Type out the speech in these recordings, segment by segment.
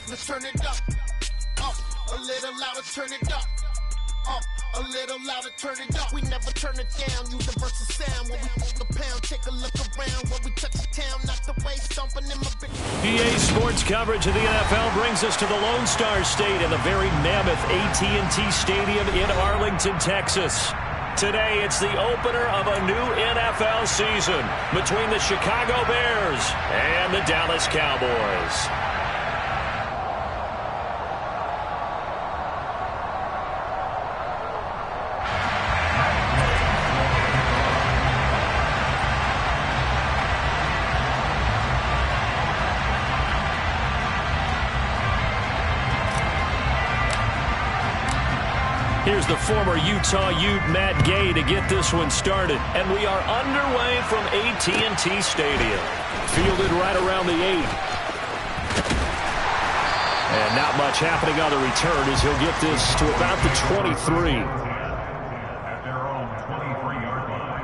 Let's turn it up. A little louder, turn it up. A little louder, turn it up. We never turn it down. Universal sound. When we pull the pound, take a look around. When we touch the town, not the way stomping in my big. PA Sports coverage of the NFL brings us to the Lone Star State in the very mammoth AT&T Stadium in Arlington, Texas. Today, it's the opener of a new NFL season between the Chicago Bears and the Dallas Cowboys. Here's the former Utah Ute Matt Gay to get this one started. And we are underway from AT&T Stadium. Fielded right around the 8. And not much happening on the return as he'll get this to about the 23. At their own 23-yard line.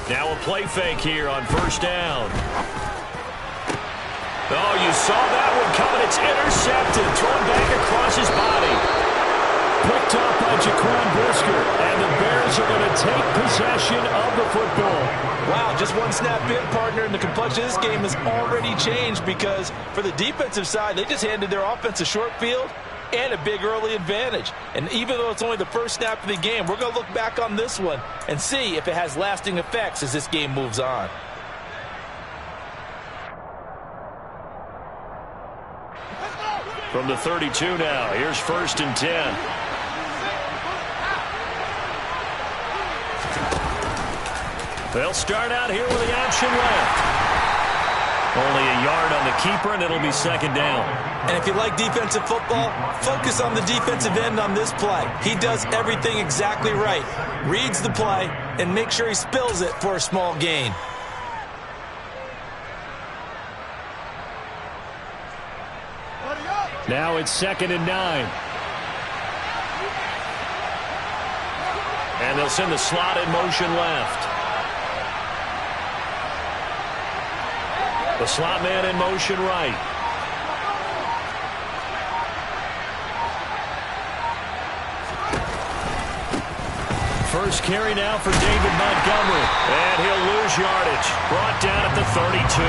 Now a play fake here on first down. Oh, you saw that one coming. It's intercepted. Thrown back across his body. Picked off by Jaquan Brisker. And the Bears are going to take possession of the football. Wow, just one snap in, partner, and the complexion of this game has already changed because for the defensive side, they just handed their offense a short field and a big early advantage. And even though it's only the first snap of the game, we're going to look back on this one and see if it has lasting effects as this game moves on. From the 32 now, here's first and 10. They'll start out here with the option left. Only a yard on the keeper, and it'll be second down. And if you like defensive football, focus on the defensive end on this play. He does everything exactly right. Reads the play and makes sure he spills it for a small gain. Now it's second and 9. And they'll send the slot in motion left. The slot man in motion right. First carry now for David Montgomery. And he'll lose yardage. Brought down at the 32.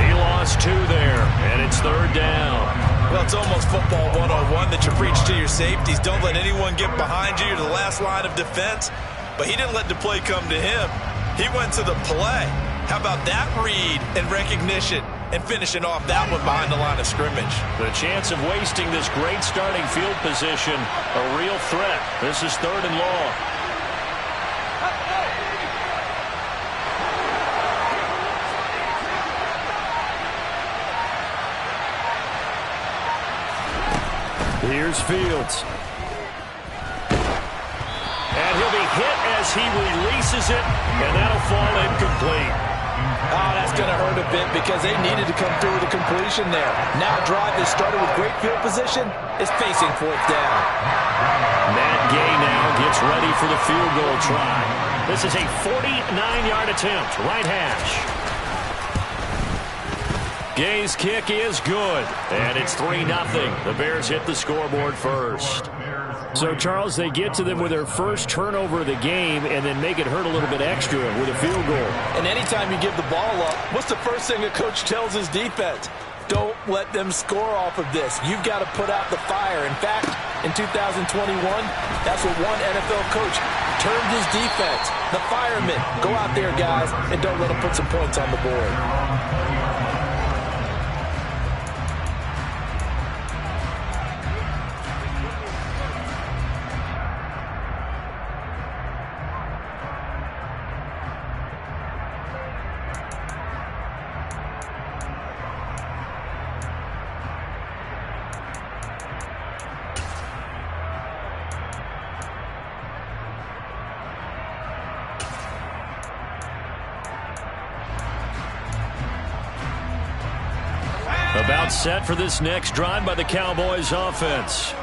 He lost 2 there, and it's third down. Well, it's almost football 101 that you preach to your safeties. Don't let anyone get behind you. You're the last line of defense. But he didn't let the play come to him. He went to the play. How about that read and recognition and finishing off that one behind the line of scrimmage? The chance of wasting this great starting field position, a real threat. This is third and long. Here's Fields. And he'll be hit as he releases it, and that'll fall incomplete. Oh, that's going to hurt a bit because they needed to come through with a completion there. Now a drive that started with great field position is facing fourth down. Matt Gay now gets ready for the field goal try. This is a 49-yard attempt, right hash. Gay's kick is good, and it's 3-0. The Bears hit the scoreboard first. So, Charles, they get to them with their first turnover of the game and then make it hurt a little bit extra with a field goal. And anytime you give the ball up, what's the first thing a coach tells his defense? Don't let them score off of this. You've got to put out the fire. In fact, in 2021, that's what one NFL coach termed his defense. The firemen. Go out there, guys, and don't let them put some points on the board. About set for this next drive by the Cowboys offense.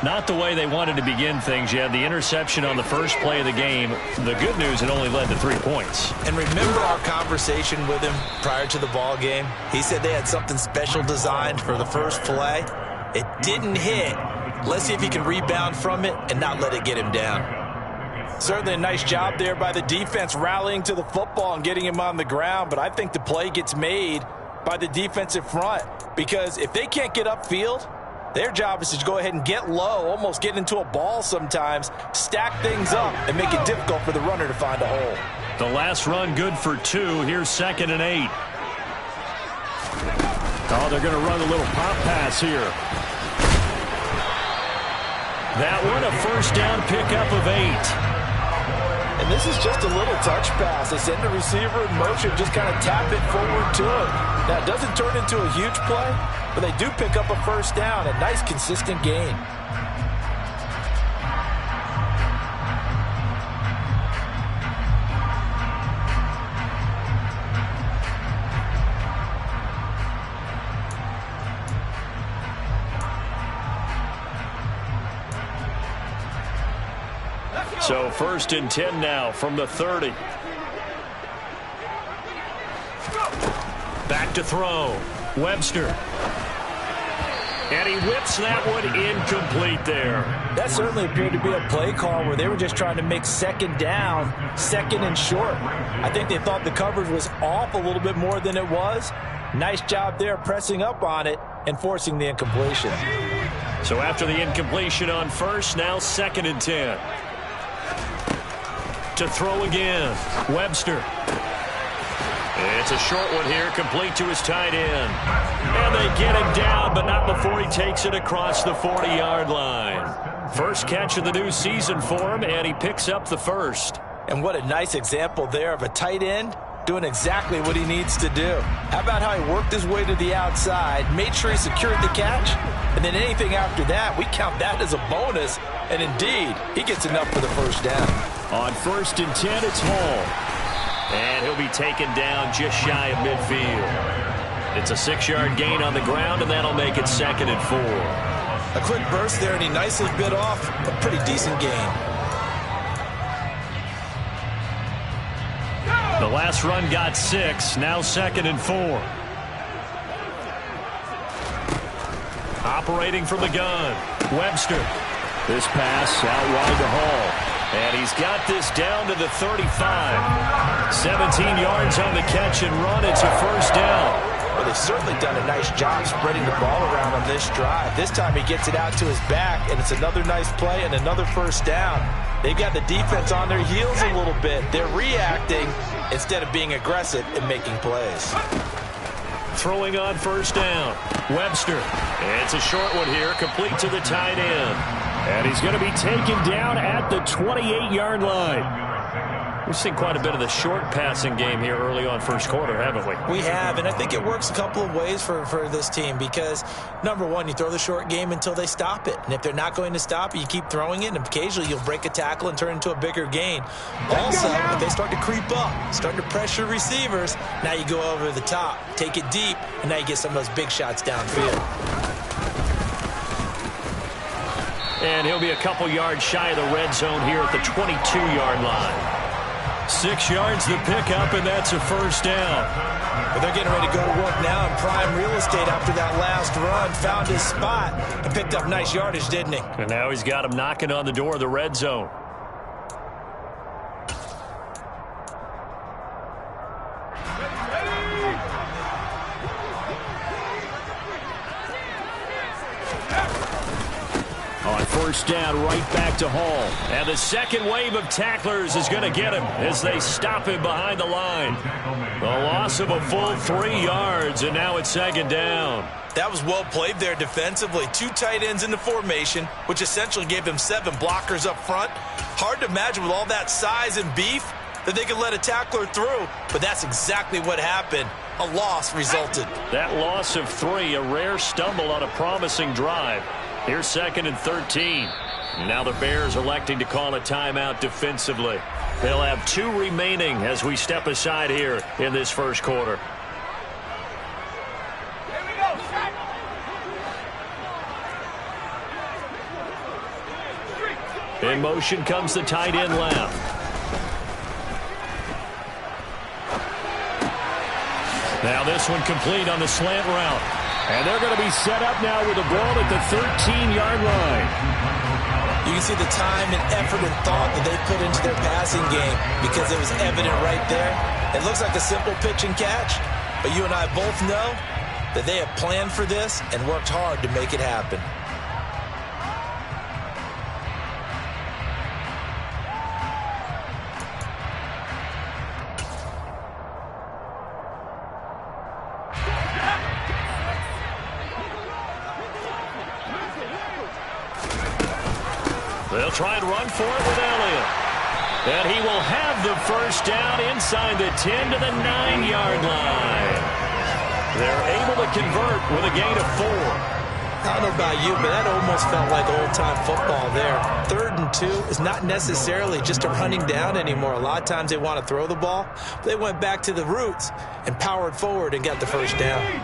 Not the way they wanted to begin things. You had the interception on the first play of the game. The good news, it only led to 3 points. And remember our conversation with him prior to the ball game? He said they had something special designed for the first play. It didn't hit. Let's see if he can rebound from it and not let it get him down. Certainly a nice job there by the defense rallying to the football and getting him on the ground. But I think the play gets made by the defensive front, because if they can't get upfield, their job is to go ahead and get low, almost get into a ball sometimes, stack things up, and make it difficult for the runner to find a hole. The last run good for 2. Here's 2nd and 8. Oh, they're going to run a little pop pass here. That one, a first down pickup of 8. And this is just a little touch pass. They send the receiver in motion, just kind of tap it forward to him. Now, it doesn't turn into a huge play, but they do pick up a first down, a nice, consistent gain. So 1st and 10 now from the 30. Back to throw. Webster. And he whips that one incomplete there. That certainly appeared to be a play call where they were just trying to make 2nd down, 2nd and short. I think they thought the coverage was off a little bit more than it was. Nice job there pressing up on it and forcing the incompletion. So after the incompletion on first, now 2nd and 10. To throw again. Webster. It's a short one here, complete to his tight end. And they get him down, but not before he takes it across the 40-yard line. First catch of the new season for him, and he picks up the first. And what a nice example there of a tight end doing exactly what he needs to do. How about how he worked his way to the outside, made sure he secured the catch, and then anything after that, we count that as a bonus. And indeed, he gets enough for the first down. On 1st and 10, it's Hall. And he'll be taken down just shy of midfield. It's a 6-yard gain on the ground, and that'll make it 2nd and 4. A quick burst there, and he nicely bit off a pretty decent gain. The last run got 6, now 2nd and 4. Operating from the gun, Webster. This pass out wide to Hall. And he's got this down to the 35. 17 yards on the catch and run. It's a first down. Well, they've certainly done a nice job spreading the ball around on this drive. This time he gets it out to his back, and it's another nice play and another first down. They've got the defense on their heels a little bit. They're reacting instead of being aggressive and making plays. Throwing on first down. Webster. It's a short one here, complete to the tight end. And he's going to be taken down at the 28-yard line. We've seen quite a bit of the short passing game here early on first quarter, haven't we? We have, and I think it works a couple of ways for this team because, number one, you throw the short game until they stop it. And if they're not going to stop it, you keep throwing it, and occasionally you'll break a tackle and turn it into a bigger gain. Also, if they start to creep up, start to pressure receivers, now you go over the top, take it deep, and now you get some of those big shots downfield. And he'll be a couple yards shy of the red zone here at the 22-yard line. 6 yards the pickup, and that's a first down. But they're getting ready to go to work now in prime real estate after that last run. Found his spot and picked up nice yardage, didn't he? And now he's got him knocking on the door of the red zone. On first down, right back to Hall. And the second wave of tacklers is going to get him as they stop him behind the line. The loss of a full 3 yards, and now it's second down. That was well played there defensively. 2 tight ends in the formation, which essentially gave them 7 blockers up front. Hard to imagine with all that size and beef that they could let a tackler through, but that's exactly what happened. A loss resulted. That loss of 3, a rare stumble on a promising drive. Here's 2nd and 13. Now the Bears electing to call a timeout defensively. They'll have 2 remaining as we step aside here in this first quarter. Here we go. In motion comes the tight end left. Now this one complete on the slant route. And they're going to be set up now with the ball at the 13-yard line. You can see the time and effort and thought that they put into their passing game because it was evident right there. It looks like a simple pitch and catch, but you and I both know that they have planned for this and worked hard to make it happen. They'll try and run for it with Elliott. And he will have the first down inside the 10 to the 9-yard line. They're able to convert with a gain of 4. I don't know about you, but that almost felt like old-time football there. 3rd and 2 is not necessarily just a running down anymore. A lot of times they want to throw the ball. They went back to the roots and powered forward and got the first down.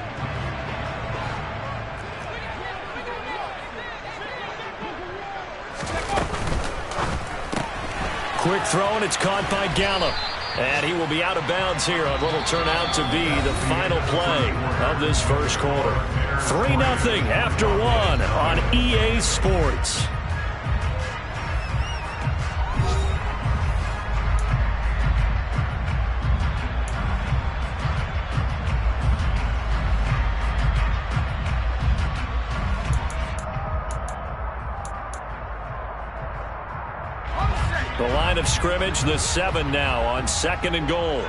Quick throw, and it's caught by Gallup. And he will be out of bounds here on what will turn out to be the final play of this first quarter. 3-0 after 1 on EA Sports. The line of scrimmage, the 7 now on 2nd and goal.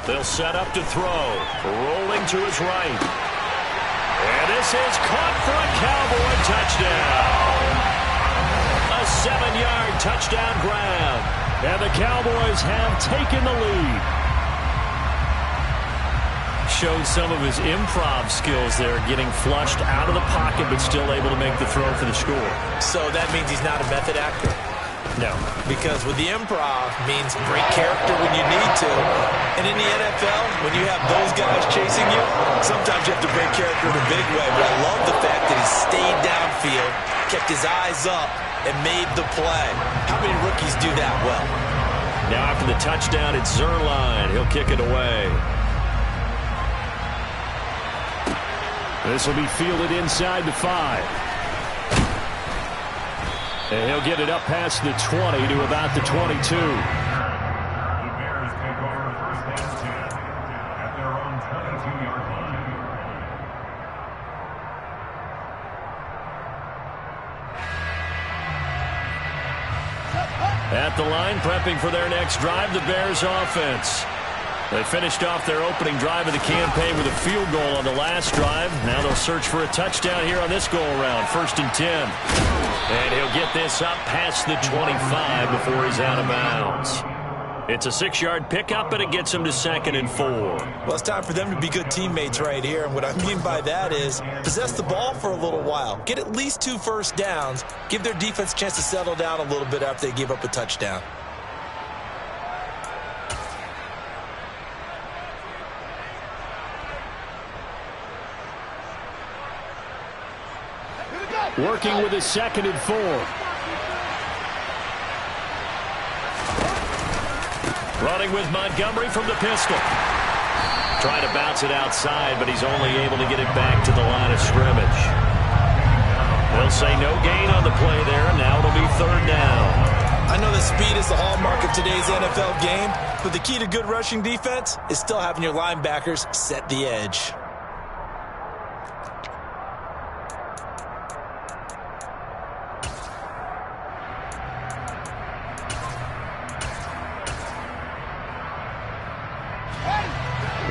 They'll set up to throw. Rolling to his right. And this is caught for a Cowboy touchdown. A 7-yard touchdown grab. And the Cowboys have taken the lead. Showed some of his improv skills there, getting flushed out of the pocket but still able to make the throw for the score. So that means he's not a method actor? No. Because with the improv means great character when you need to. And in the NFL, when you have those guys chasing you, sometimes you have to break character in a big way. But I love the fact that he stayed downfield, kept his eyes up, and made the play. How many rookies do that well? Now after the touchdown, it's Zerline. He'll kick it away. This will be fielded inside the 5. And he'll get it up past the 20 to about the 22. The Bears take over 1st and 10 at their own 22-yard line. At the line, prepping for their next drive, the Bears offense. They finished off their opening drive of the campaign with a field goal on the last drive. Now they'll search for a touchdown here on this go-around. 1st and 10. And he'll get this up past the 25 before he's out of bounds. It's a 6-yard pickup, and it gets him to 2nd and 4. Well, it's time for them to be good teammates right here. And what I mean by that is possess the ball for a little while. Get at least 2 first downs. Give their defense a chance to settle down a little bit after they give up a touchdown. Working with his 2nd and 4. Running with Montgomery from the pistol. Trying to bounce it outside, but he's only able to get it back to the line of scrimmage. They'll say no gain on the play there, and now it'll be 3rd down. I know that speed is the hallmark of today's NFL game, but the key to good rushing defense is still having your linebackers set the edge.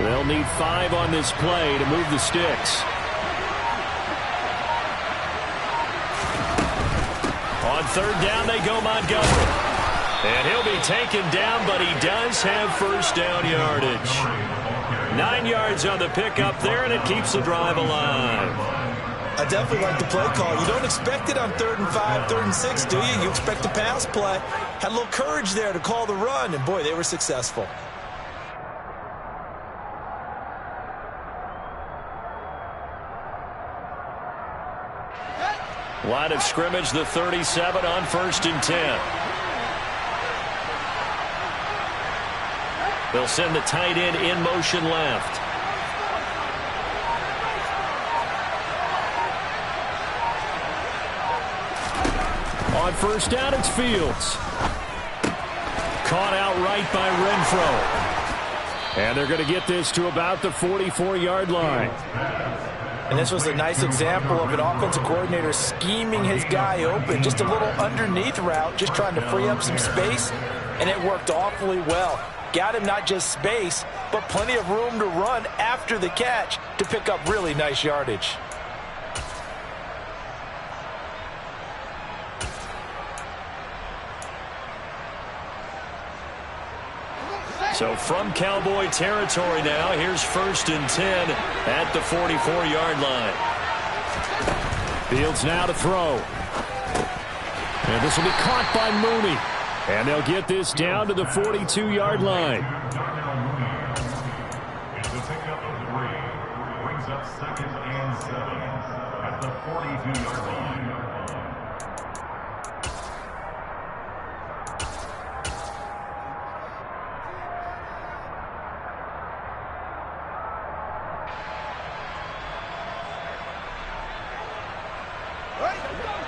They'll need 5 on this play to move the sticks. On 3rd down, they go Montgomery. And he'll be taken down, but he does have first down yardage. 9 yards on the pickup there, and it keeps the drive alive. I definitely like the play call. You don't expect it on 3rd and 5, 3rd and 6, do you? You expect a pass play. Had a little courage there to call the run, and boy, they were successful. Line of scrimmage, the 37 on 1st and 10. They'll send the tight end in motion left. On 1st down, it's Fields. Caught out right by Renfro. And they're going to get this to about the 44-yard line. And this was a nice example of an offensive coordinator scheming his guy open. Just a little underneath route, just trying to free up some space. And it worked awfully well. Got him not just space, but plenty of room to run after the catch to pick up really nice yardage. So from Cowboy territory now, here's 1st and 10 at the 44-yard line. Fields now to throw. And this will be caught by Mooney. And they'll get this down to the 42-yard line. It's a pickup of 3. Brings up 2nd and 7 at the 42-yard line.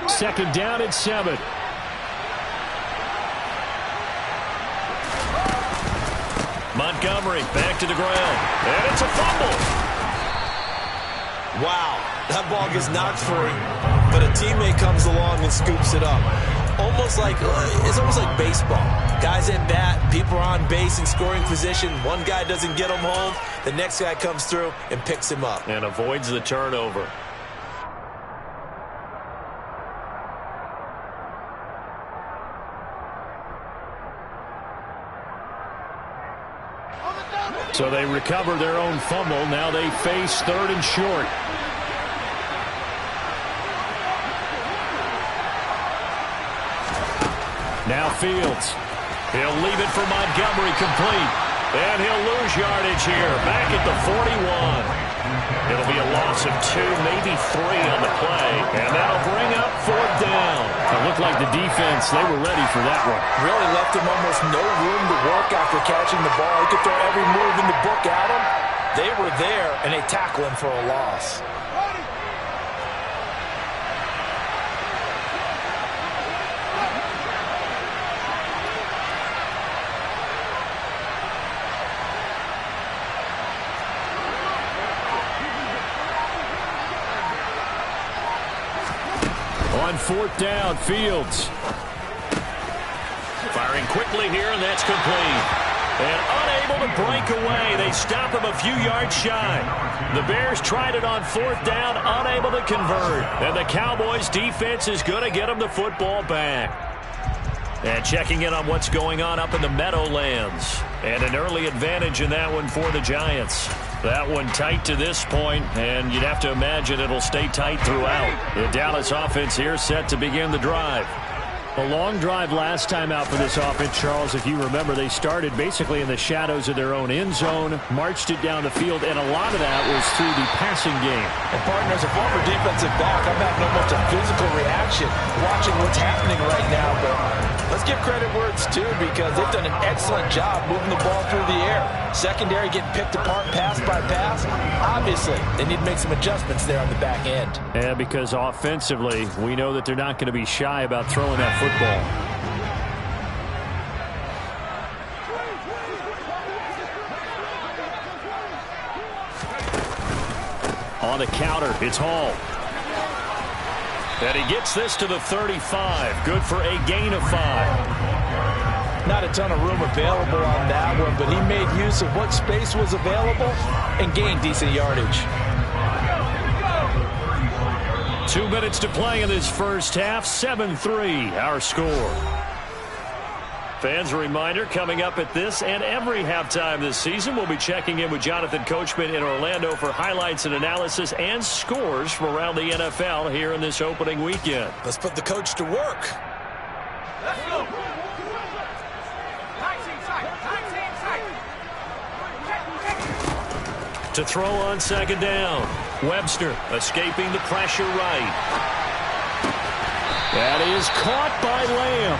Second down at 7. Montgomery back to the ground. And it's a fumble. Wow, that ball gets knocked free, but a teammate comes along and scoops it up. It's almost like baseball. Guys at bat, people are on base in scoring position. One guy doesn't get him home. The next guy comes through and picks him up. And avoids the turnover. So they recover their own fumble. Now they face 3rd and short. Now Fields. He'll leave it for Montgomery complete. And he'll lose yardage here. Back at the 41. It'll be a loss of 2, maybe 3 on the play. And that'll bring up 4th down. It looked like the defense, they were ready for that one. Really left him almost no room to work after catching the ball. He could throw every move in the book at him. They were there, and they tackle him for a loss. On 4th down, Fields. Firing quickly here, and that's complete. And unable to break away. They stop him a few yards shy. The Bears tried it on 4th down, unable to convert. And the Cowboys defense is going to get them the football back. And checking in on what's going on up in the Meadowlands. And an early advantage in that one for the Giants. That one tight to this point, and you'd have to imagine it'll stay tight throughout. The Dallas offense here set to begin the drive. A long drive last time out for this offense, Charles. If you remember, they started basically in the shadows of their own end zone, marched it down the field, and a lot of that was through the passing game. And partner, as a former defensive back, I'm having almost a physical reaction watching what's happening right now. But let's give credit where it's due, because they've done an excellent job moving the ball through the air. Secondary getting picked apart pass by pass. Obviously, they need to make some adjustments there on the back end. Yeah, because offensively, we know that they're not going to be shy about throwing that football. On the counter, it's Hall. And he gets this to the 35. Good for a gain of 5. Not a ton of room available on that one, but he made use of what space was available and gained decent yardage. 2 minutes to play in this first half. 7-3, our score. Fans, a reminder, coming up at this and every halftime this season, we'll be checking in with Jonathan Coachman in Orlando for highlights and analysis and scores from around the NFL here in this opening weekend. Let's put the coach to work. Let's go. To throw on second down. Webster escaping the pressure right. That is caught by Lamb.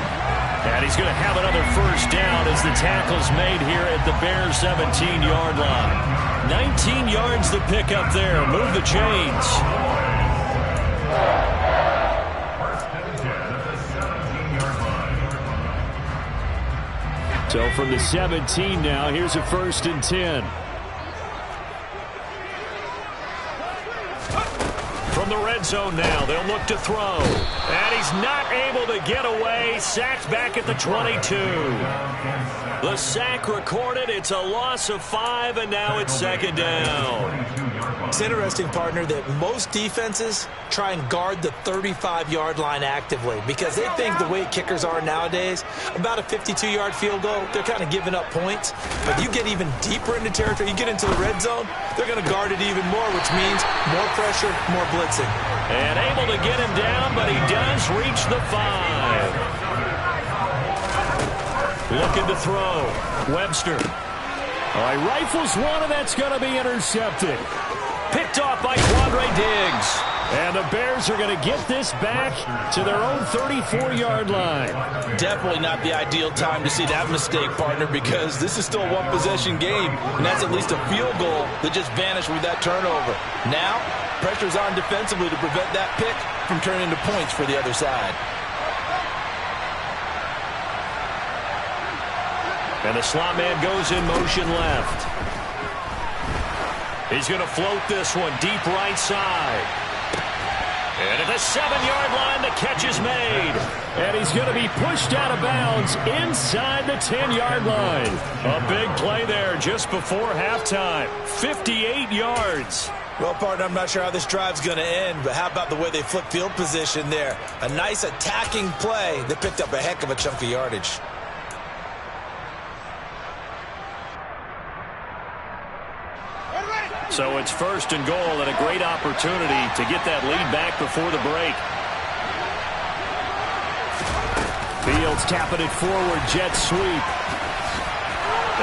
And he's going to have another first down as the tackle's made here at the Bears' 17-yard line. 19 yards to pick up there. Move the chains. So from the 17 now, here's a 1st and 10. From the red zone now, they'll look to throw. And he's not able to get away. Sacked back at the 22. The sack recorded. It's a loss of 5, and now it's 2nd down. It's interesting, partner, that most defenses try and guard the 35-yard line actively because they think the way kickers are nowadays, about a 52-yard field goal, they're kind of giving up points. But you get even deeper into territory, you get into the red zone, they're going to guard it even more, which means more pressure, more blitzing. And able to get him down, but he does reach the 5. Looking to throw. Webster. All right, rifles one, and that's going to be intercepted. Picked off by Quandre Diggs. And the Bears are going to get this back to their own 34-yard line. Definitely not the ideal time to see that mistake, partner, because this is still a one-possession game, and that's at least a field goal that just vanished with that turnover. Now, pressure's on defensively to prevent that pick from turning into points for the other side. And the slot man goes in motion left. He's going to float this one deep right side. And at the 7-yard line, the catch is made. And he's going to be pushed out of bounds inside the 10-yard line. A big play there just before halftime. 58 yards. Well, partner, I'm not sure how this drive's going to end, but how about the way they flip field position there? A nice attacking play that picked up a heck of a chunk of yardage. So it's 1st and goal and a great opportunity to get that lead back before the break. Fields tapping it forward, jet sweep.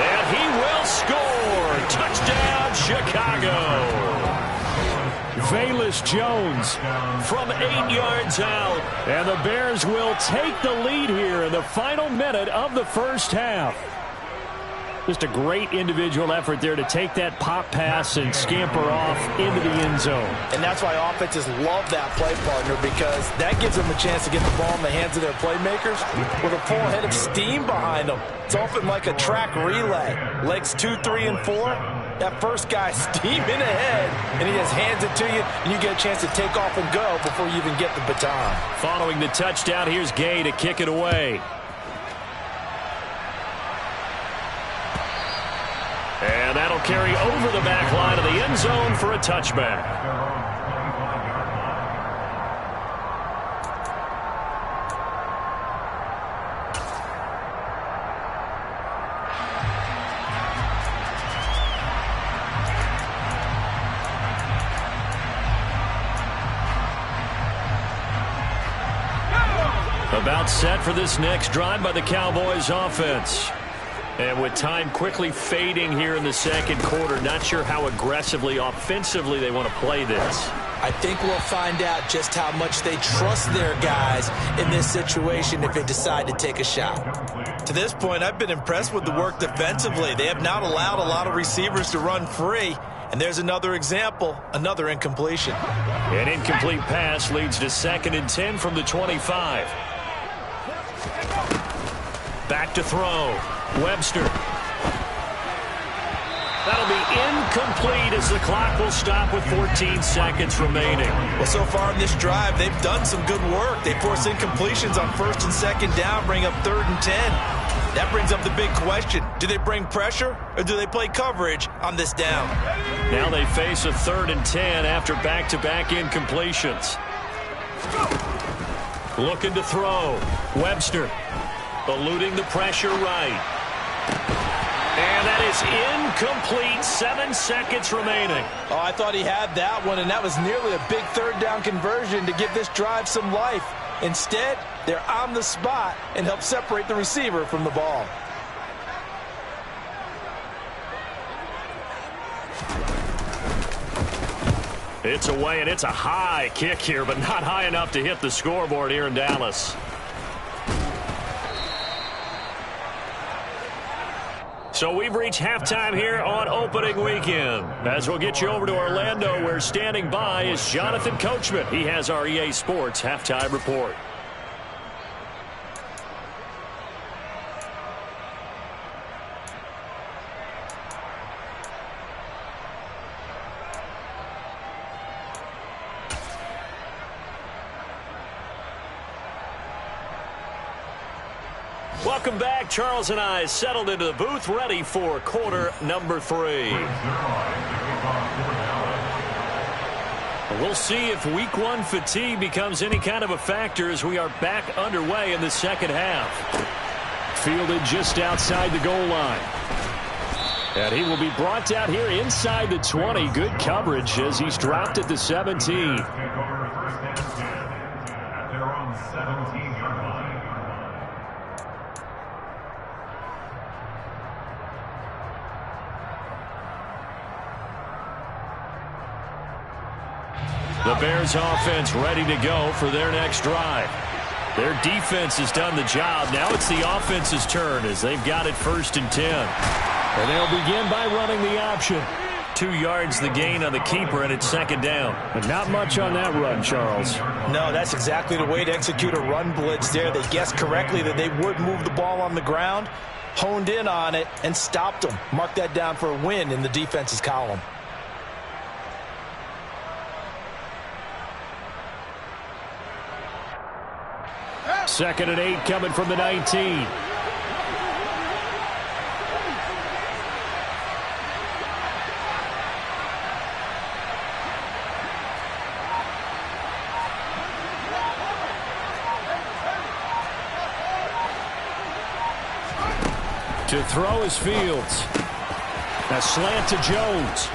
And he will score. Touchdown, Chicago. Velus Jones from 8 yards out. And the Bears will take the lead here in the final minute of the first half. Just a great individual effort there to take that pop pass and scamper off into the end zone. And that's why offenses love that play, partner, because that gives them a chance to get the ball in the hands of their playmakers with a full head of steam behind them. It's often like a track relay. Legs 2, 3, and 4. That first guy steaming ahead, and he just hands it to you, and you get a chance to take off and go before you even get the baton. Following the touchdown, here's Gay to kick it away. And that'll carry over the back line of the end zone for a touchback. About set for this next drive by the Cowboys offense. And with time quickly fading here in the second quarter, not sure how aggressively, offensively they want to play this. I think we'll find out just how much they trust their guys in this situation if they decide to take a shot. To this point, I've been impressed with the work defensively. They have not allowed a lot of receivers to run free. And there's another example, another incompletion. An incomplete pass leads to 2nd and 10 from the 25. Back to throw. Webster. That'll be incomplete as the clock will stop with 14 seconds remaining. Well, so far in this drive, they've done some good work. They force incompletions on 1st and 2nd down, bring up 3rd and 10. That brings up the big question. Do they bring pressure or do they play coverage on this down? Now they face a 3rd and 10 after back-to-back incompletions. Looking to throw. Webster. Eluding the pressure right. And that is incomplete. 7 seconds remaining. Oh, I thought he had that one, and that was nearly a big 3rd down conversion to give this drive some life. Instead, they're on the spot and help separate the receiver from the ball. It's away, and it's a high kick here, but not high enough to hit the scoreboard here in Dallas. So we've reached halftime here on opening weekend. As we'll get you over to Orlando, where standing by is Jonathan Coachman. He has our EA Sports halftime report. Welcome back. Charles and I settled into the booth, ready for quarter number 3. We'll see if week 1 fatigue becomes any kind of a factor as we are back underway in the second half. Fielded just outside the goal line. And he will be brought down here inside the 20. Good coverage as he's dropped at the 17. The Bears offense ready to go for their next drive. Their defense has done the job. Now it's the offense's turn as they've got it 1st and 10. And they'll begin by running the option. 2 yards the gain on the keeper, and it's 2nd down. But not much on that run, Charles. No, that's exactly the way to execute a run blitz there. They guessed correctly that they would move the ball on the ground, honed in on it, and stopped them. Mark that down for a win in the defense's column. Second and 8 coming from the 19. To throw is Fields. A slant to Jones.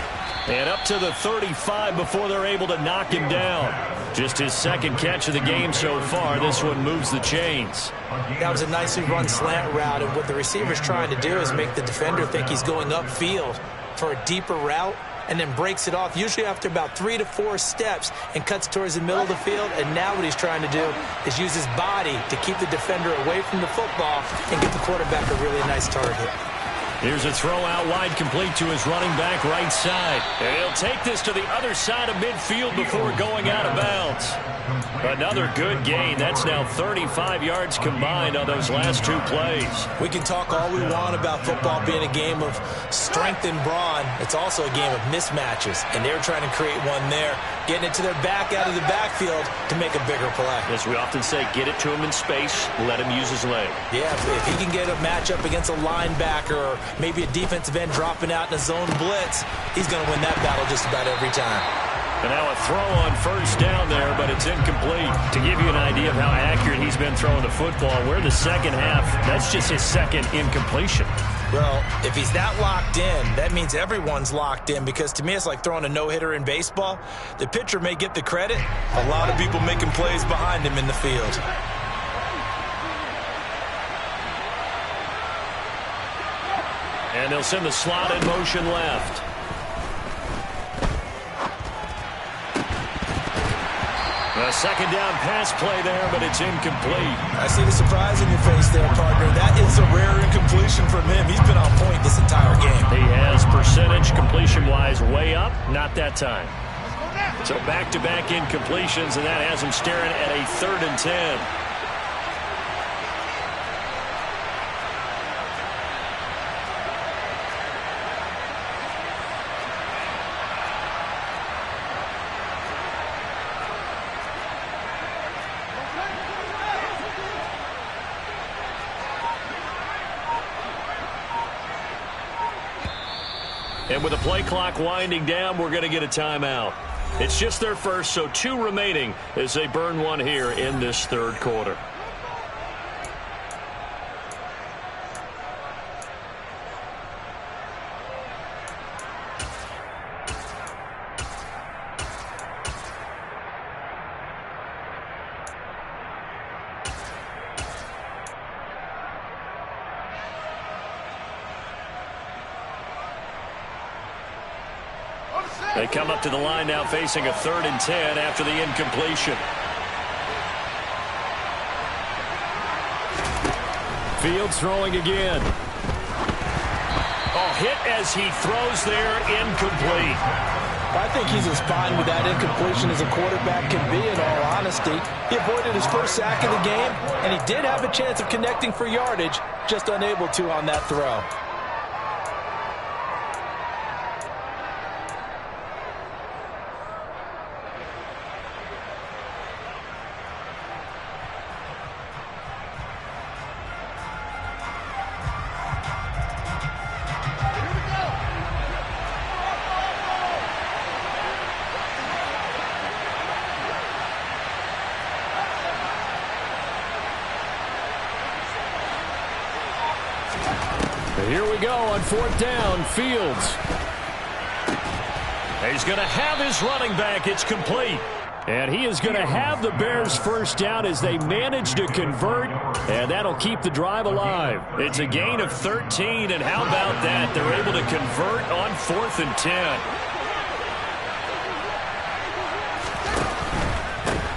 And up to the 35 before they're able to knock him down. Just his 2nd catch of the game so far. This one moves the chains. That was a nicely run slant route, and what the receiver's trying to do is make the defender think he's going upfield for a deeper route, and then breaks it off, usually after about 3 to 4 steps, and cuts towards the middle of the field. And now what he's trying to do is use his body to keep the defender away from the football and get the quarterback a really nice target. Here's a throw out wide, complete to his running back right side. And he'll take this to the other side of midfield before going out of bounds. Another good gain. That's now 35 yards combined on those last 2 plays. We can talk all we want about football being a game of strength and brawn. It's also a game of mismatches, and they're trying to create one there, getting it to their back out of the backfield to make a bigger play. As we often say, get it to him in space, let him use his leg. Yeah, if he can get a matchup against a linebacker or maybe a defensive end dropping out in a zone blitz, he's going to win that battle just about every time. And now a throw on 1st down there, but it's incomplete. To give you an idea of how accurate he's been throwing the football, we're in the second half. That's just his 2nd incompletion. Well, if he's that locked in, that means everyone's locked in, because to me it's like throwing a no-hitter in baseball. The pitcher may get the credit, a lot of people making plays behind him in the field. And they'll send the slot in motion left. A 2nd down pass play there, but it's incomplete. I see the surprise in your face there, partner. That is a rare incompletion from him. He's been on point this entire game. He has percentage completion-wise way up, not that time. So back-to-back incompletions, and that has him staring at a 3rd and 10. And with the play clock winding down, we're going to get a timeout. It's just their first, so 2 remaining as they burn one here in this 3rd quarter. They come up to the line now facing a 3rd and 10 after the incompletion. Fields throwing again. Oh, hit as he throws there, incomplete. I think he's as fine with that incompletion as a quarterback can be, in all honesty. He avoided his first sack of the game, and he did have a chance of connecting for yardage, just unable to on that throw. Here we go on 4th down. Fields. He's going to have his running back. It's complete. And he is going to have the Bears' first down as they manage to convert, and that'll keep the drive alive. It's a gain of 13, and how about that? They're able to convert on 4th and 10.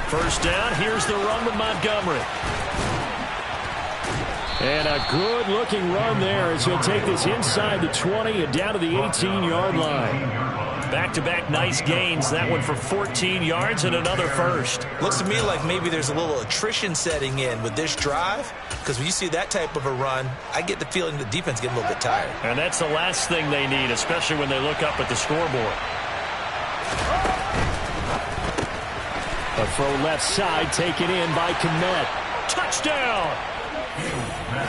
First down. Here's the run with Montgomery. And a good-looking run there as he'll take this inside the 20 and down to the 18-yard line. Back-to-back nice gains. That one for 14 yards and another first. Looks to me like maybe there's a little attrition setting in with this drive, because when you see that type of a run, I get the feeling the defense getting a little bit tired. And that's the last thing they need, especially when they look up at the scoreboard. A throw left side taken in by Kmet. Touchdown!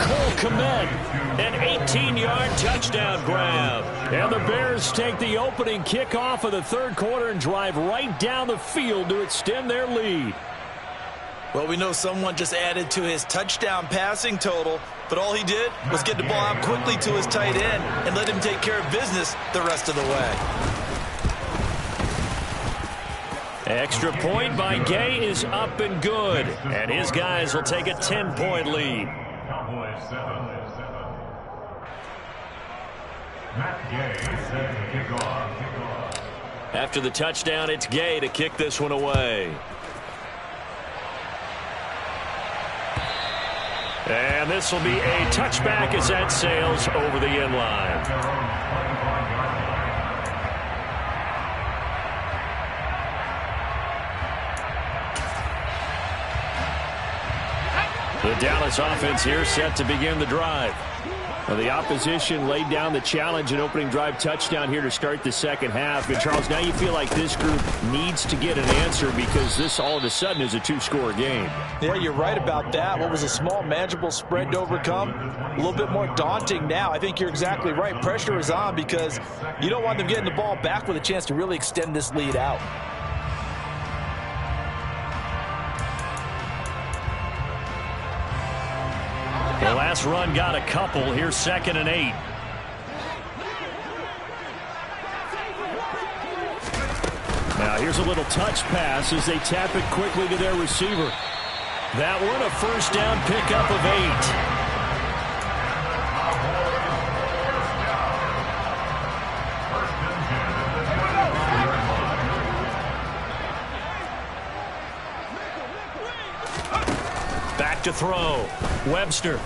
Cole Kmet, an 18-yard touchdown grab. And the Bears take the opening kickoff of the 3rd quarter and drive right down the field to extend their lead. Well, we know someone just added to his touchdown passing total, but all he did was get the ball out quickly to his tight end and let him take care of business the rest of the way. Extra point by Gay is up and good. And his guys will take a 10-point lead. Cowboys 7. Matt Gay set to kick off. After the touchdown, it's Gay to kick this one away. And this will be a touchback as that sails over the end line. The Dallas offense here set to begin the drive. Well, the opposition laid down the challenge and opening drive touchdown here to start the second half. And, Charles, now you feel like this group needs to get an answer because this all of a sudden is a 2-score game. Yeah, you're right about that. What was a small, manageable spread to overcome, a little bit more daunting now. I think you're exactly right. Pressure is on because you don't want them getting the ball back with a chance to really extend this lead out. The last run got a couple. Here's 2nd and 8. Now here's a little touch pass as they tap it quickly to their receiver. That one a first down pickup of 8. Back to throw. Webster.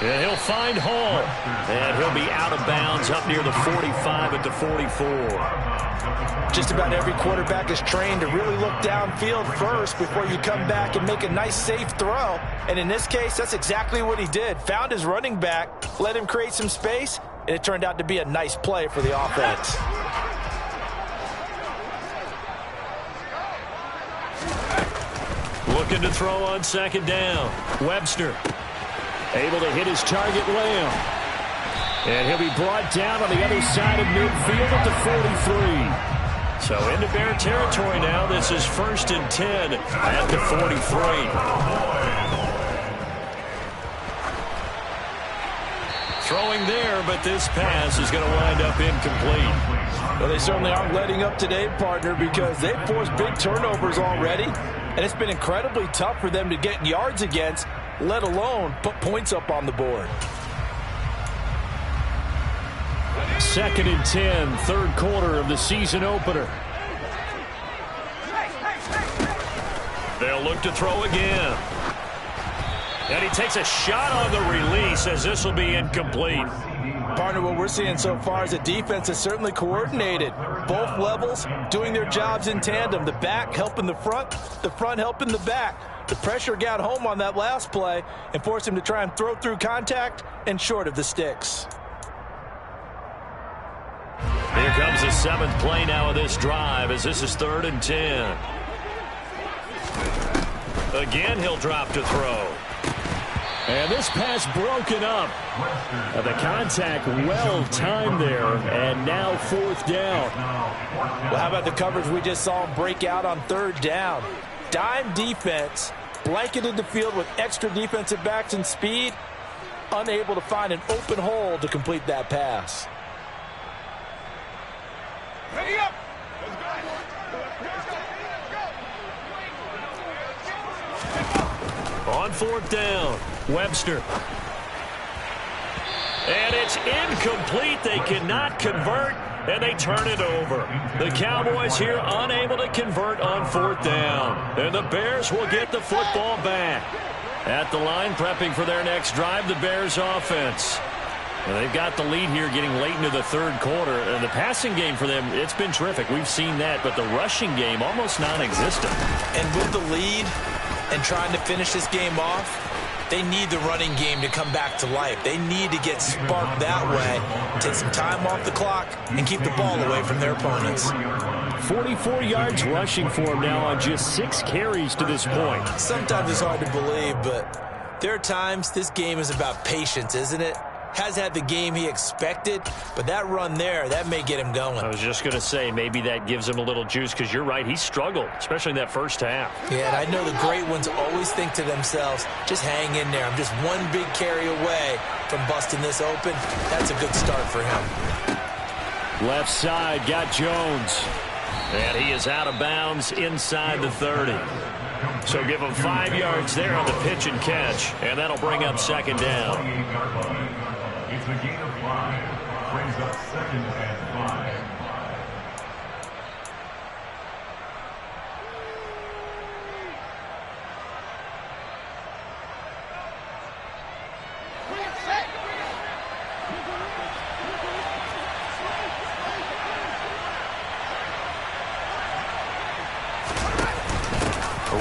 And he'll find Hall. And he'll be out of bounds up near the 45 at the 44. Just about every quarterback is trained to really look downfield first before you come back and make a nice, safe throw. And in this case, that's exactly what he did. Found his running back, let him create some space, and it turned out to be a nice play for the offense. Looking to throw on 2nd down. Webster able to hit his target, Lamb. And he'll be brought down on the other side of midfield at the 43. So into Bear territory now. This is 1st and 10 at the 43. Throwing there, but this pass is going to wind up incomplete. Well, they certainly aren't letting up today, partner, because they've forced big turnovers already. And it's been incredibly tough for them to get yards against, let alone put points up on the board. 2nd and 10, third quarter of the season opener. They'll look to throw again. And he takes a shot on the release as this will be incomplete. Partner, what we're seeing so far is the defense is certainly coordinated. Both levels doing their jobs in tandem. The back helping the front helping the back. The pressure got home on that last play and forced him to try and throw through contact and short of the sticks. Here comes the 7th play now of this drive as this is 3rd and 10. Again, he'll drop to throw. And this pass broken up. The contact well timed there, and now 4th down. Well, how about the coverage we just saw him break out on 3rd down? Dime defense, blanketed the field with extra defensive backs and speed, unable to find an open hole to complete that pass. Ready up. On 4th down, Webster. And it's incomplete. They cannot convert, and they turn it over. The Cowboys here unable to convert on 4th down. And the Bears will get the football back. At the line, prepping for their next drive, the Bears offense. And they've got the lead here getting late into the 3rd quarter. And the passing game for them, it's been terrific. We've seen that, but the rushing game almost non-existent. And with the lead and trying to finish this game off, they need the running game to come back to life. They need to get sparked that way, take some time off the clock, and keep the ball away from their opponents. 44 yards rushing for him now on just 6 carries to this point. Sometimes it's hard to believe, but there are times this game is about patience, isn't it? Has had the game he expected, but that run there, that may get him going. I was just going to say, maybe that gives him a little juice, because you're right, he struggled, especially in that first half. Yeah, and I know the great ones always think to themselves, just hang in there. I'm just one big carry away from busting this open. That's a good start for him. Left side, got Jones. And he is out of bounds inside the 30. So give him 5 yards there on the pitch and catch, and that'll bring up 2nd down. It's a gain of 5. Brings up 2nd and 5.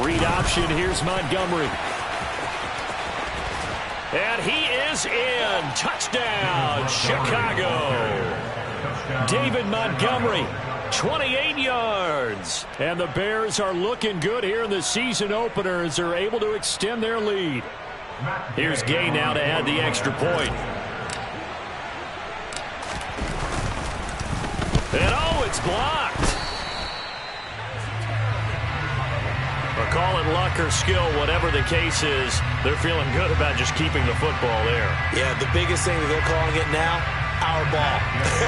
Read option, here's Montgomery. And he is in. Touchdown, Chicago. David Montgomery, 28 yards. And the Bears are looking good here in the season opener as they're able to extend their lead. Here's Gay now to add the extra point. And oh, it's blocked. Call it luck or skill, whatever the case is, they're feeling good about just keeping the football there. Yeah, the biggest thing that they're calling it now, our ball.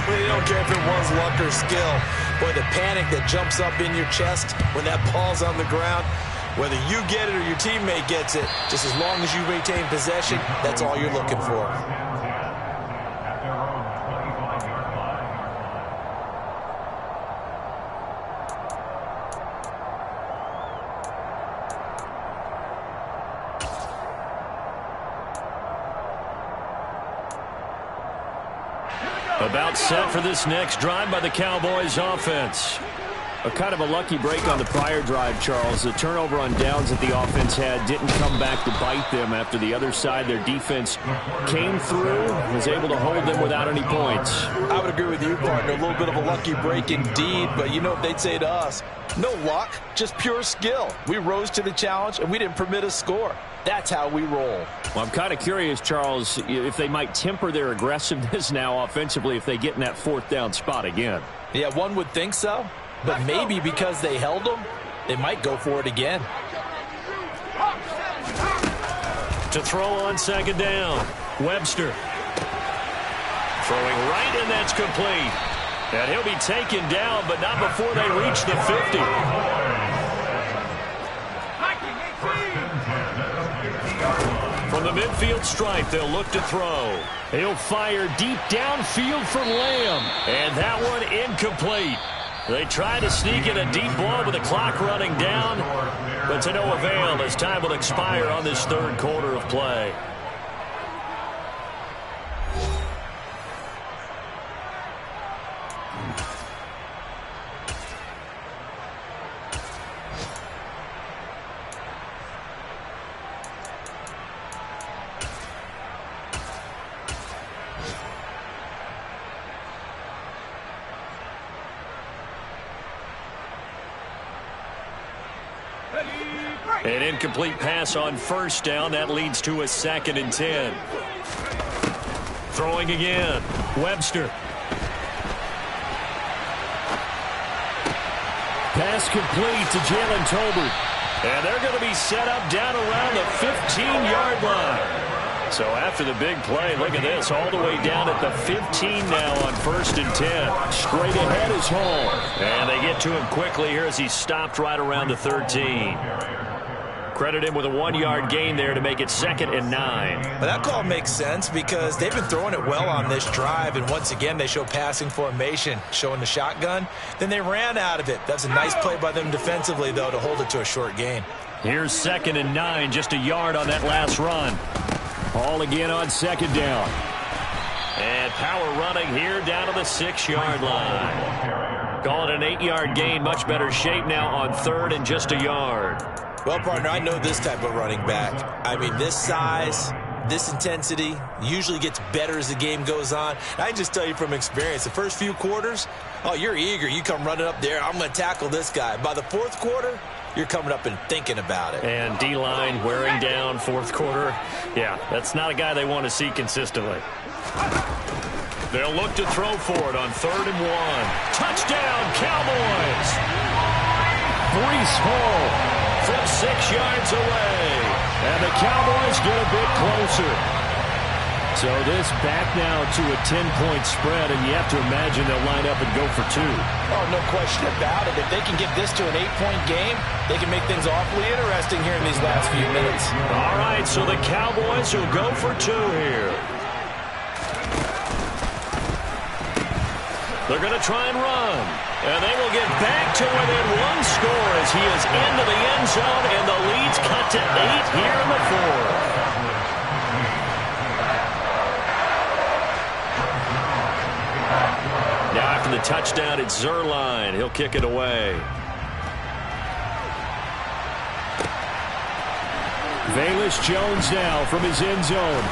They don't care if it was luck or skill. Boy, the panic that jumps up in your chest when that ball's on the ground, whether you get it or your teammate gets it, just as long as you maintain possession, that's all you're looking for. About set for this next drive by the Cowboys offense. A kind of a lucky break on the prior drive, Charles. The turnover on downs that the offense had didn't come back to bite them after the other side. Their defense came through, was able to hold them without any points. I would agree with you, partner. A little bit of a lucky break indeed, but you know what they'd say to us? No luck, just pure skill. We rose to the challenge, and we didn't permit a score. That's how we roll. Well, I'm kind of curious, Charles, if they might temper their aggressiveness now offensively if they get in that 4th down spot again. Yeah, one would think so. But maybe because they held them, they might go for it again. To throw on 2nd down, Webster. Throwing right, and that's complete. And he'll be taken down, but not before they reach the 50. From the midfield stripe, they'll look to throw. He'll fire deep downfield for Lamb. And that one incomplete. They try to sneak in a deep ball with the clock running down, but to no avail as time will expire on this third quarter of play. An incomplete pass on first down. That leads to a 2nd and 10. Throwing again. Webster. Pass complete to Jalen Tolbert. And they're going to be set up down around the 15-yard line. So after the big play, look at this, all the way down at the 15 now on 1st and 10. Straight ahead is Hall. And they get to him quickly here as he stopped right around the 13. Credit him with a 1-yard gain there to make it 2nd and 9. But that call makes sense because they've been throwing it well on this drive, and once again they show passing formation, showing the shotgun. Then they ran out of it. That's a nice play by them defensively, though, to hold it to a short gain. Here's 2nd and 9, just a yard on that last run. Hall again on 2nd down. And power running here down to the 6-yard line. Call it an 8-yard gain, much better shape now on 3rd and just a yard. Well, partner, I know this type of running back. I mean, this size, this intensity usually gets better as the game goes on. I can just tell you from experience, the first few quarters, oh, you're eager. You come running up there, I'm going to tackle this guy. By the 4th quarter, you're coming up and thinking about it. And D-line wearing down 4th quarter. Yeah, that's not a guy they want to see consistently. They'll look to throw for it on 3rd and 1. Touchdown, Cowboys! Breece Hall from 6 yards away. And the Cowboys get a bit closer. So this back now to a 10-point spread, and you have to imagine they'll line up and go for 2. Oh, no question about it. If they can get this to an 8-point game, they can make things awfully interesting here in these last few minutes. All right, so the Cowboys will go for 2 here. They're going to try and run. And they will get back to within 1 score as he is into the end zone, and the lead's cut to 8 here in the 4th. Now after the touchdown, it's Zerline. He'll kick it away. Velus Jones now from his end zone.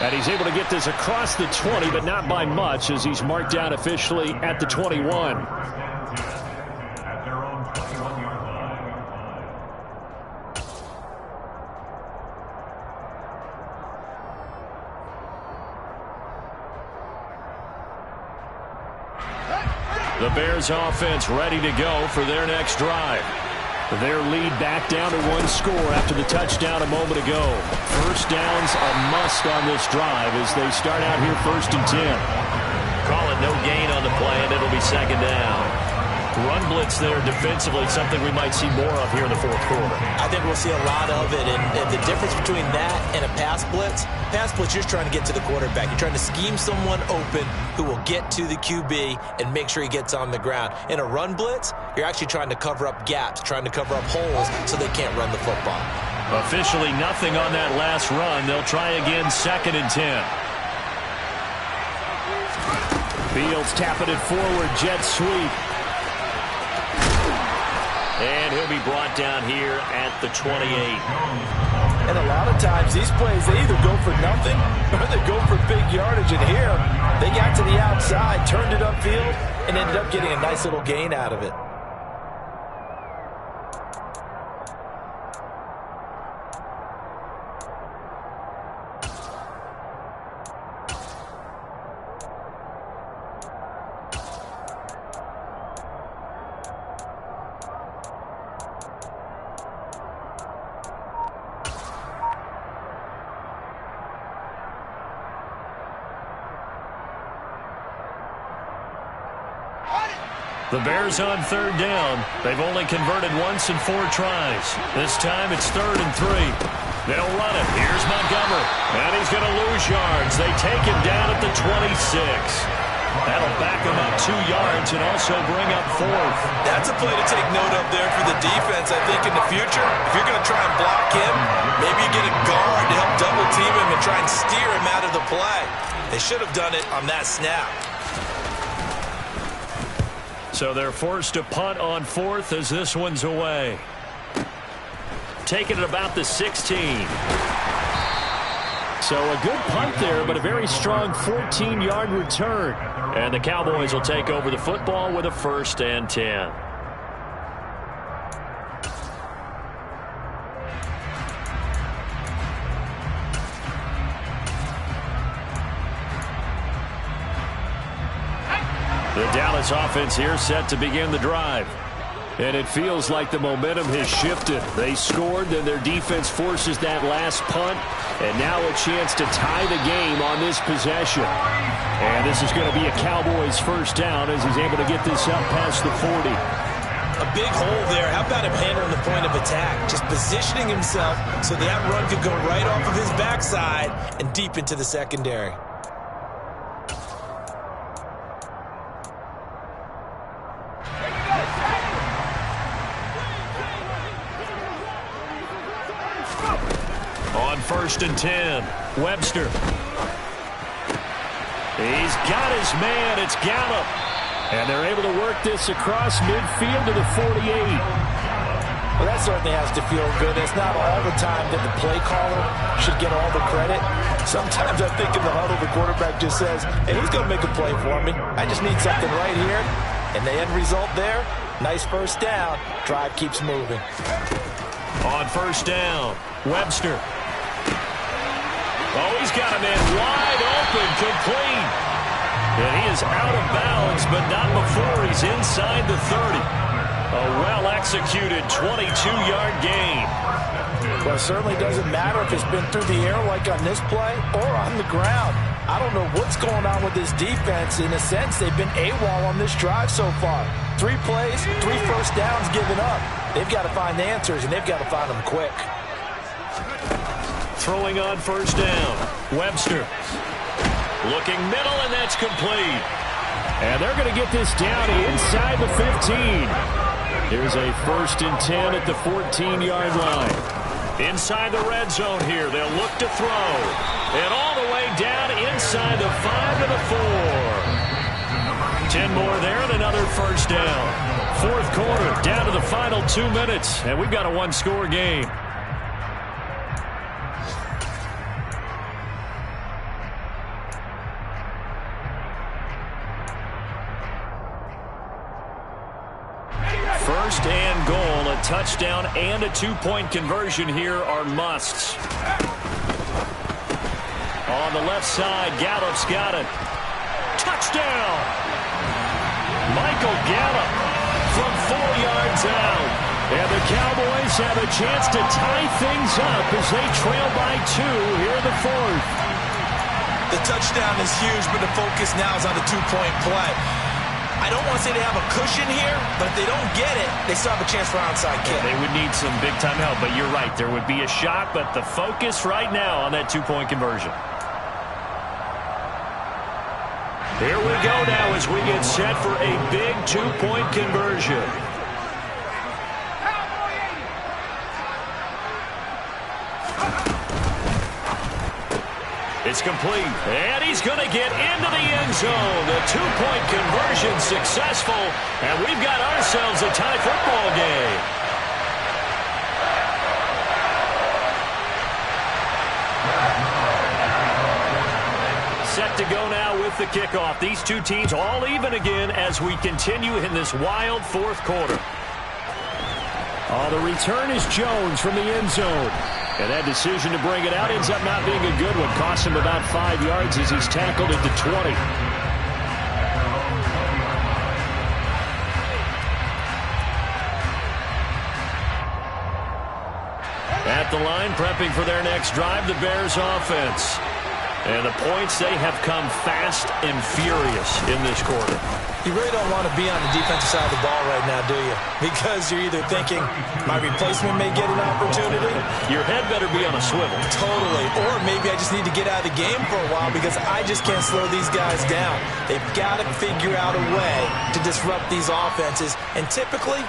And he's able to get this across the 20, but not by much as he's marked down officially at the 21. At their own 21-yard line. The Bears offense ready to go for their next drive. Their lead back down to 1 score after the touchdown a moment ago. First down's a must on this drive as they start out here 1st and 10. Call it no gain on the play, and it'll be 2nd down. Run blitz there defensively, something we might see more of here in the 4th quarter. I think we'll see a lot of it, and the difference between that and a pass blitz, you're trying to get to the quarterback. You're trying to scheme someone open who will get to the QB and make sure he gets on the ground. In a run blitz, you're actually trying to cover up gaps, trying to cover up holes so they can't run the football. Officially nothing on that last run. They'll try again 2nd and 10. Fields tapping it forward, jet sweep. And he'll be brought down here at the 28. And a lot of times these plays, they either go for nothing or they go for big yardage. And here, they got to the outside, turned it upfield, and ended up getting a nice little gain out of it. The Bears on third down. They've only converted once in 4 tries. This time it's 3rd and 3. They'll run it. Here's Montgomery. And he's going to lose yards. They take him down at the 26. That'll back him up 2 yards and also bring up 4th. That's a play to take note of there for the defense. I think in the future, if you're going to try and block him, maybe you get a guard to help double team him and try and steer him out of the play. They should have done it on that snap. So they're forced to punt on 4th as this one's away. Taking it about the 16. So a good punt there, but a very strong 14-yard return. And the Cowboys will take over the football with a 1st and 10. The Dallas offense here set to begin the drive. And it feels like the momentum has shifted. They scored, then their defense forces that last punt. And now a chance to tie the game on this possession. And this is going to be a Cowboys 1st down as he's able to get this up past the 40. A big hole there. How about him handling the point of attack? Just positioning himself so that run could go right off of his backside and deep into the secondary. On 1st and 10, Webster. He's got his man. It's Gallup. And they're able to work this across midfield to the 48. Well, that certainly has to feel good. It's not all the time that the play caller should get all the credit. Sometimes I think in the huddle, the quarterback just says, hey, who's going to make a play for me? I just need something right here. And the end result there, nice 1st down. Drive keeps moving. On 1st down, Webster. Oh, he's got him in wide open, complete. And he is out of bounds, but not before he's inside the 30. A well-executed 22-yard gain. Well, it certainly doesn't matter if it's been through the air like on this play or on the ground. I don't know what's going on with this defense. In a sense, they've been AWOL on this drive so far. 3 plays, 3 1st downs given up. They've got to find the answers, and they've got to find them quick. Throwing on 1st down, Webster. Looking middle, and that's complete. And they're going to get this down inside the 15. Here's a 1st and 10 at the 14-yard line. Inside the red zone here, they'll look to throw. And all the way down inside the 5 to the 4. 10 more there and another 1st down. 4th quarter, down to the final 2 minutes. And we've got a 1-score game. First and goal, a touchdown and a 2-point conversion here are musts. On the left side, Gallup's got it. Touchdown! Michael Gallup from 4 yards out. And the Cowboys have a chance to tie things up as they trail by 2 here in the 4th. The touchdown is huge, but the focus now is on the 2-point play. I don't want to say they have a cushion here, but if they don't get it, they still have a chance for onside kick. They would need some big-time help, but you're right. There would be a shot, but the focus right now on that 2-point conversion. Here we go now as we get set for a big 2-point conversion. It's complete, and he's going to get into the end zone. The 2-point conversion successful, and we've got ourselves a tie football game. Set to go now with the kickoff. These two teams all even again as we continue in this wild 4th quarter. The return is Jones from the end zone. And that decision to bring it out ends up not being a good one. Costs him about 5 yards as he's tackled at the 20. At the line, prepping for their next drive, the Bears offense. And the points, they have come fast and furious in this quarter. You really don't want to be on the defensive side of the ball right now, do you? Because you're either thinking, my replacement may get an opportunity. Your head better be on a swivel. Totally. Or maybe I just need to get out of the game for a while because I just can't slow these guys down. They've got to figure out a way to disrupt these offenses. And typically,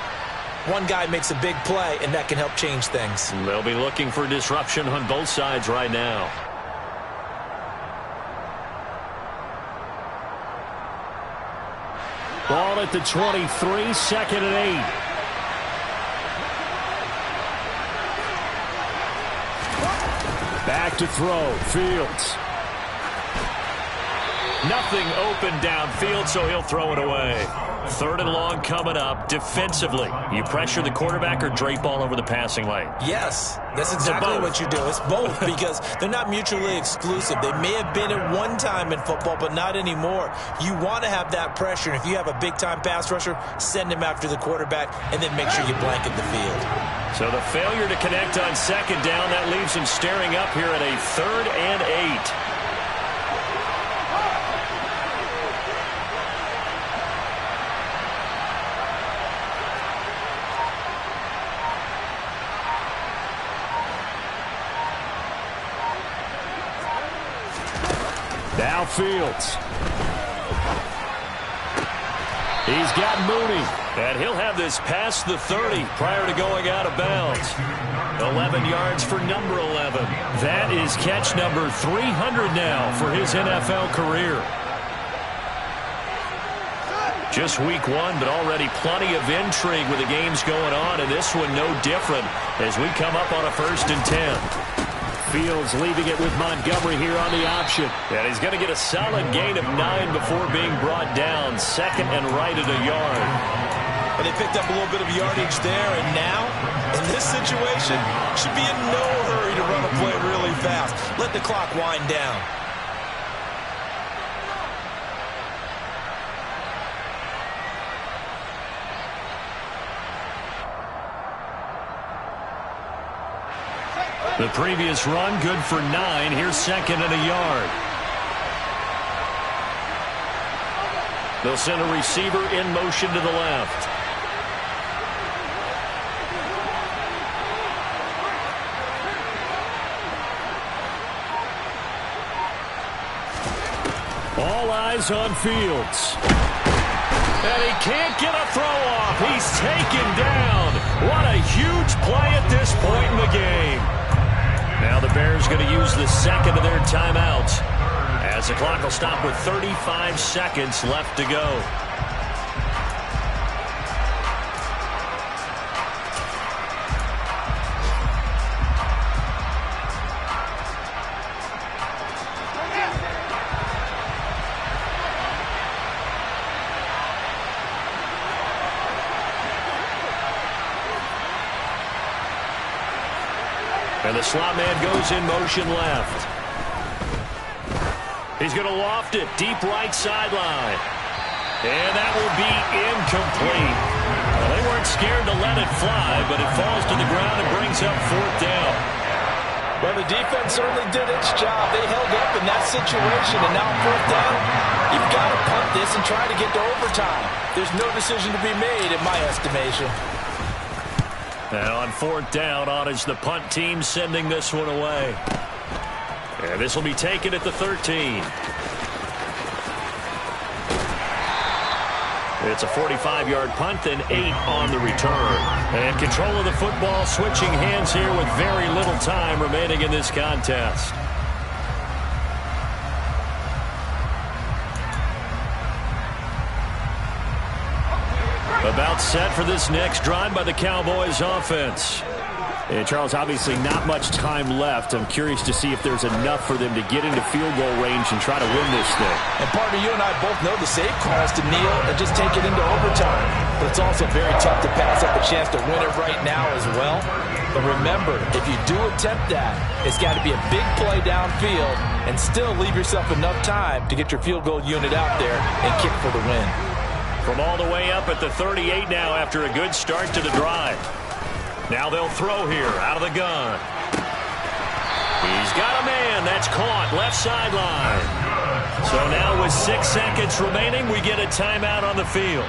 one guy makes a big play, and that can help change things. They'll be looking for disruption on both sides right now. Ball at the 23, 2nd and 8. Back to throw, Fields. Nothing open downfield, so he'll throw it away. 3rd and long coming up. Defensively, you pressure the quarterback or drape all over the passing lane? Yes, that's exactly what you do. It's both because they're not mutually exclusive. They may have been at one time in football, but not anymore. You want to have that pressure, and if you have a big-time pass rusher, send him after the quarterback, and then make sure you blanket the field. So the failure to connect on 2nd down, that leaves him staring up here at a 3rd and 8. Now Fields. He's got Mooney. And he'll have this past the 30 prior to going out of bounds. 11 yards for number 11. That is catch number 300 now for his NFL career. Just week 1, but already plenty of intrigue with the games going on, and this one no different as we come up on a 1st and 10. Fields leaving it with Montgomery here on the option. And he's going to get a solid gain of 9 before being brought down. 2nd and right at a yard. And they picked up a little bit of yardage there, and now, in this situation, should be in no hurry to run a play really fast. Let the clock wind down. The previous run, good for 9. Here's 2nd and a yard. They'll send a receiver in motion to the left. All eyes on Fields. And he can't get a throw off. He's taken down. What a huge play at this point in the game. Now the Bears going to use the 2nd of their timeouts as the clock will stop with 35 seconds left to go. And the slot man goes in motion left. He's going to loft it deep right sideline. And that will be incomplete. Well, they weren't scared to let it fly, but it falls to the ground and brings up 4th down. Well, the defense certainly did its job. They held up in that situation, and now 4th down, you've got to punt this and try to get to overtime. There's no decision to be made, in my estimation. And on 4th down, on is the punt team sending this one away. And this will be taken at the 13. It's a 45-yard punt, then 8 on the return. And control of the football switching hands here with very little time remaining in this contest. About set for this next drive by the Cowboys offense. And Charles, obviously not much time left. I'm curious to see if there's enough for them to get into field goal range and try to win this thing. And partner, you and I both know the safe call is to kneel and just take it into overtime. But it's also very tough to pass up a chance to win it right now as well. But remember, if you do attempt that, it's got to be a big play downfield and still leave yourself enough time to get your field goal unit out there and kick for the win. From all the way up at the 38 now after a good start to the drive. Now they'll throw here out of the gun. He's got a man. That's caught. Left sideline. So now with 6 seconds remaining, we get a timeout on the field.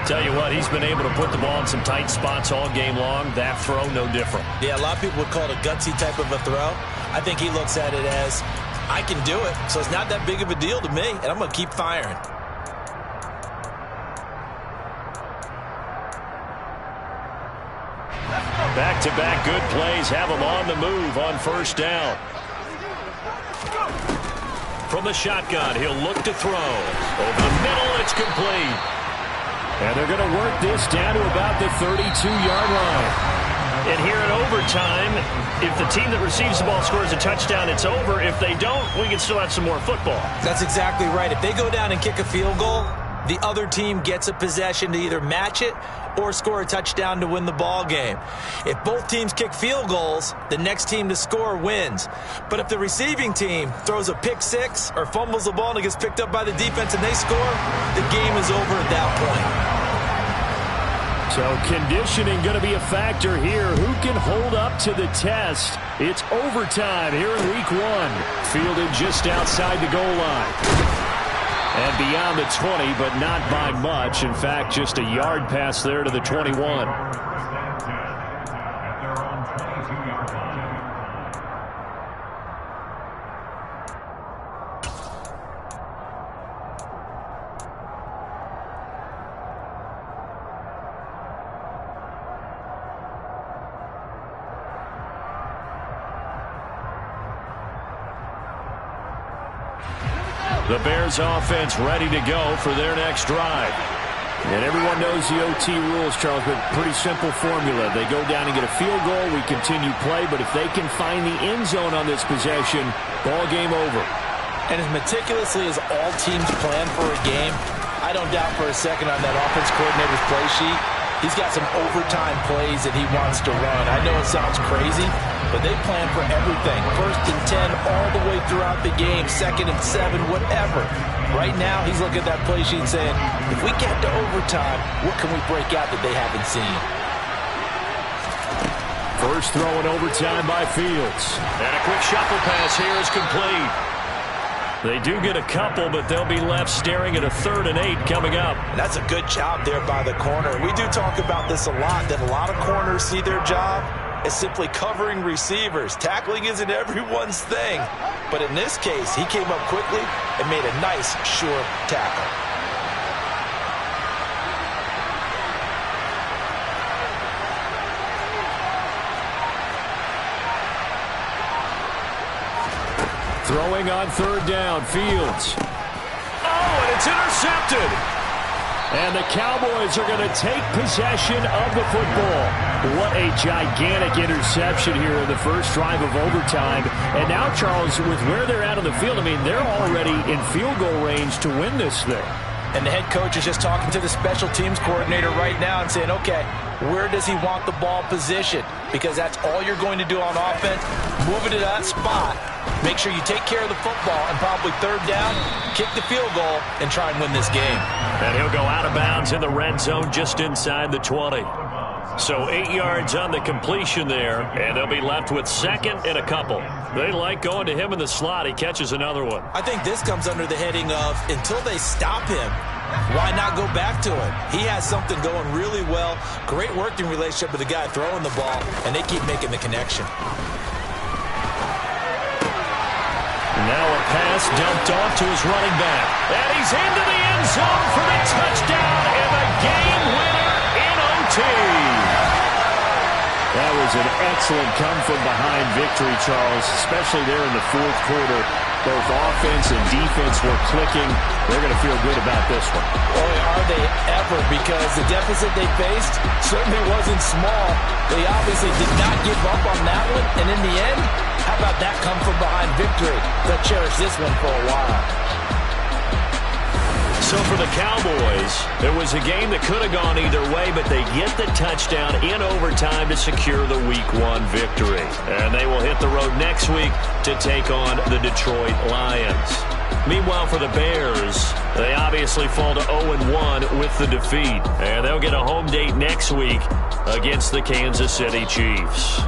Tell you what, he's been able to put the ball in some tight spots all game long. That throw, no different. Yeah, a lot of people would call it a gutsy type of a throw. I think he looks at it as, I can do it, so it's not that big of a deal to me, and I'm going to keep firing. Back-to-back good plays have him on the move on first down. From the shotgun, he'll look to throw. Over the middle, it's complete. And they're going to work this down to about the 32-yard line. And here in overtime, if the team that receives the ball scores a touchdown, it's over. If they don't, we can still have some more football. That's exactly right. If they go down and kick a field goal, the other team gets a possession to either match it or score a touchdown to win the ball game. If both teams kick field goals, the next team to score wins. But if the receiving team throws a pick six or fumbles the ball and it gets picked up by the defense and they score, the game is over at that point. So conditioning going to be a factor here. Who can hold up to the test? It's overtime here in week 1. Fielded just outside the goal line. And beyond the 20, but not by much. In fact, just a yard pass there to the 21. The Bears offense ready to go for their next drive. And everyone knows the OT rules, Charles, but pretty simple formula. They go down and get a field goal, we continue play, but if they can find the end zone on this possession, ball game over. And as meticulously as all teams plan for a game, I don't doubt for a second on that offense coordinator's play sheet, he's got some overtime plays that he wants to run. I know it sounds crazy, but they plan for everything. 1st and 10 all the way throughout the game, 2nd and 7, whatever. Right now, he's looking at that play sheet saying, if we get to overtime, what can we break out that they haven't seen? First throw in overtime by Fields. And a quick shuffle pass here is complete. They do get a couple, but they'll be left staring at a 3rd and 8 coming up. And that's a good job there by the corner. We do talk about this a lot, that a lot of corners see their job as simply covering receivers. Tackling isn't everyone's thing. But in this case, he came up quickly and made a nice, sure tackle. Throwing on 3rd down, Fields. Oh, and it's intercepted. And the Cowboys are going to take possession of the football. What a gigantic interception here in the first drive of overtime. And now, Charles, with where they're at on the field, I mean, they're already in field goal range to win this thing. And the head coach is just talking to the special teams coordinator right now and saying, okay, where does he want the ball positioned? Because that's all you're going to do on offense. Move it to that spot. Make sure you take care of the football and probably 3rd down, kick the field goal, and try and win this game. And he'll go out of bounds in the red zone just inside the 20. So 8 yards on the completion there, and they'll be left with 2nd and a couple. They like going to him in the slot. He catches another one. I think this comes under the heading of until they stop him, why not go back to it? He has something going really well. Great working relationship with the guy throwing the ball, and they keep making the connection. Now a pass dumped off to his running back. And he's into the end zone for the touchdown and the game winner in OT. That was an excellent come-from-behind victory, Charles, especially there in the 4th quarter. Both offense and defense were clicking. They're going to feel good about this one. Boy, are they ever, because the deficit they faced certainly wasn't small. They obviously did not give up on that one, and in the end, how about that come-from-behind victory? They'll cherish this one for a while. So for the Cowboys, it was a game that could have gone either way, but they get the touchdown in overtime to secure the Week 1 victory. And they will hit the road next week to take on the Detroit Lions. Meanwhile, for the Bears, they obviously fall to 0-1 with the defeat. And they'll get a home date next week against the Kansas City Chiefs.